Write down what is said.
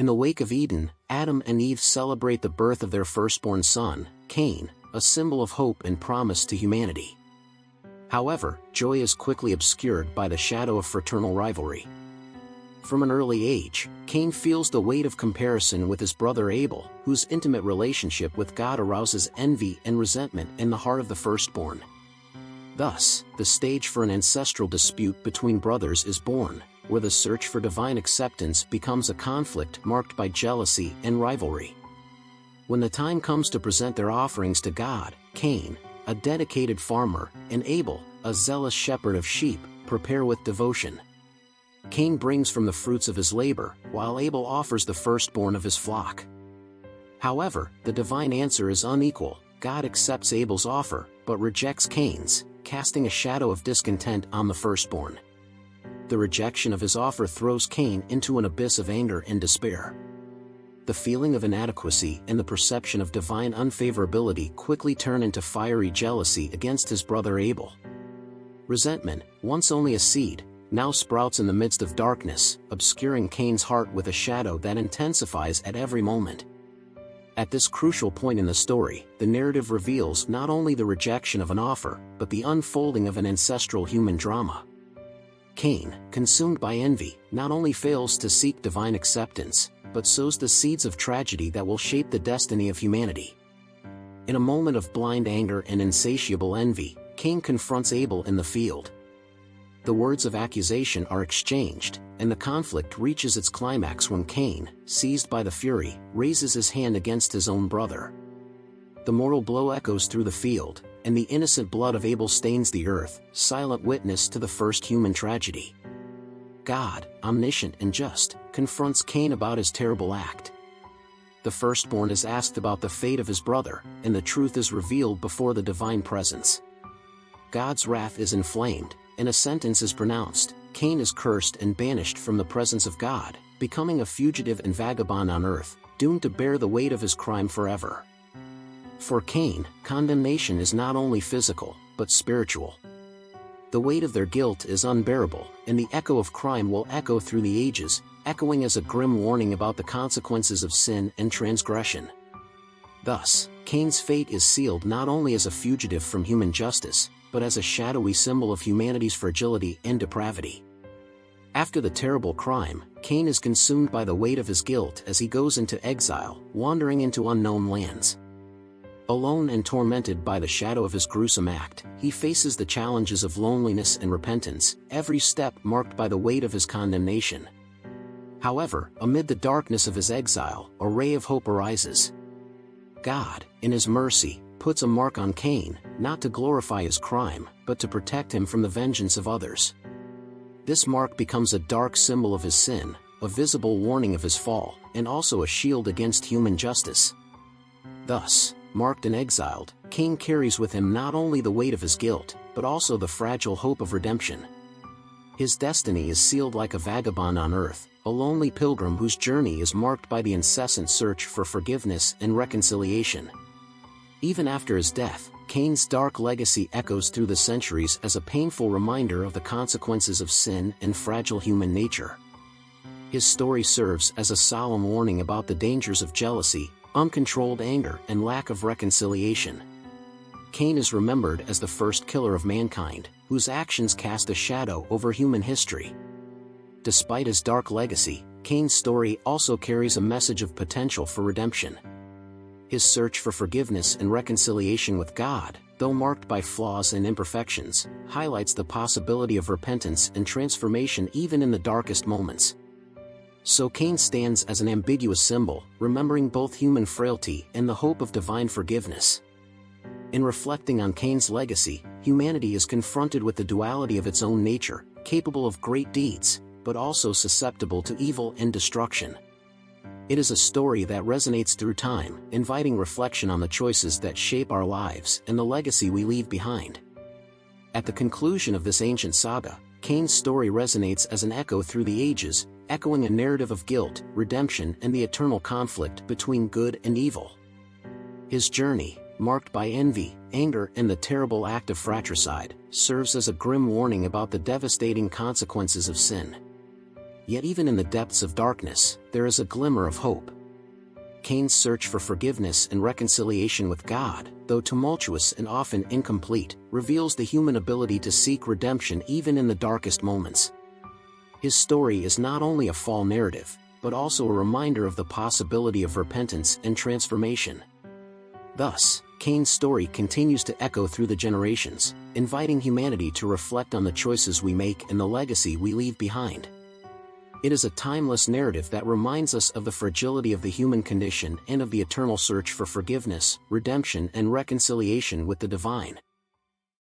In the wake of Eden, Adam and Eve celebrate the birth of their firstborn son, Cain, a symbol of hope and promise to humanity. However, joy is quickly obscured by the shadow of fraternal rivalry. From an early age, Cain feels the weight of comparison with his brother Abel, whose intimate relationship with God arouses envy and resentment in the heart of the firstborn. Thus, the stage for an ancestral dispute between brothers is born, where the search for divine acceptance becomes a conflict marked by jealousy and rivalry. When the time comes to present their offerings to God, Cain, a dedicated farmer, and Abel, a zealous shepherd of sheep, prepare with devotion. Cain brings from the fruits of his labor, while Abel offers the firstborn of his flock. However, the divine answer is unequal. God accepts Abel's offer, but rejects Cain's, casting a shadow of discontent on the firstborn. The rejection of his offer throws Cain into an abyss of anger and despair. The feeling of inadequacy and the perception of divine unfavorability quickly turn into fiery jealousy against his brother Abel. Resentment, once only a seed, now sprouts in the midst of darkness, obscuring Cain's heart with a shadow that intensifies at every moment. At this crucial point in the story, the narrative reveals not only the rejection of an offer, but the unfolding of an ancestral human drama. Cain, consumed by envy, not only fails to seek divine acceptance, but sows the seeds of tragedy that will shape the destiny of humanity. In a moment of blind anger and insatiable envy, Cain confronts Abel in the field. The words of accusation are exchanged, and the conflict reaches its climax when Cain, seized by the fury, raises his hand against his own brother. The mortal blow echoes through the field, and the innocent blood of Abel stains the earth, silent witness to the first human tragedy. God, omniscient and just, confronts Cain about his terrible act. The firstborn is asked about the fate of his brother, and the truth is revealed before the divine presence. God's wrath is inflamed, and a sentence is pronounced. Cain is cursed and banished from the presence of God, becoming a fugitive and vagabond on earth, doomed to bear the weight of his crime forever. For Cain, condemnation is not only physical, but spiritual. The weight of their guilt is unbearable, and the echo of crime will echo through the ages, echoing as a grim warning about the consequences of sin and transgression. Thus, Cain's fate is sealed not only as a fugitive from human justice, but as a shadowy symbol of humanity's fragility and depravity. After the terrible crime, Cain is consumed by the weight of his guilt as he goes into exile, wandering into unknown lands. Alone and tormented by the shadow of his gruesome act, he faces the challenges of loneliness and repentance, every step marked by the weight of his condemnation. However, amid the darkness of his exile, a ray of hope arises. God, in his mercy, puts a mark on Cain, not to glorify his crime, but to protect him from the vengeance of others. This mark becomes a dark symbol of his sin, a visible warning of his fall, and also a shield against human justice. Thus, marked and exiled, Cain carries with him not only the weight of his guilt, but also the fragile hope of redemption. His destiny is sealed like a vagabond on earth, a lonely pilgrim whose journey is marked by the incessant search for forgiveness and reconciliation. Even after his death, Cain's dark legacy echoes through the centuries as a painful reminder of the consequences of sin and fragile human nature. His story serves as a solemn warning about the dangers of jealousy, uncontrolled anger, and lack of reconciliation. Cain is remembered as the first killer of mankind, whose actions cast a shadow over human history. Despite his dark legacy, Cain's story also carries a message of potential for redemption. His search for forgiveness and reconciliation with God, though marked by flaws and imperfections, highlights the possibility of repentance and transformation even in the darkest moments. So Cain stands as an ambiguous symbol, remembering both human frailty and the hope of divine forgiveness. In reflecting on Cain's legacy, humanity is confronted with the duality of its own nature, capable of great deeds, but also susceptible to evil and destruction. It is a story that resonates through time, inviting reflection on the choices that shape our lives and the legacy we leave behind. At the conclusion of this ancient saga, Cain's story resonates as an echo through the ages, echoing a narrative of guilt, redemption, and the eternal conflict between good and evil. His journey, marked by envy, anger, and the terrible act of fratricide, serves as a grim warning about the devastating consequences of sin. Yet even in the depths of darkness, there is a glimmer of hope. Cain's search for forgiveness and reconciliation with God, though tumultuous and often incomplete, reveals the human ability to seek redemption even in the darkest moments. His story is not only a fall narrative, but also a reminder of the possibility of repentance and transformation. Thus, Cain's story continues to echo through the generations, inviting humanity to reflect on the choices we make and the legacy we leave behind. It is a timeless narrative that reminds us of the fragility of the human condition and of the eternal search for forgiveness, redemption, and reconciliation with the divine.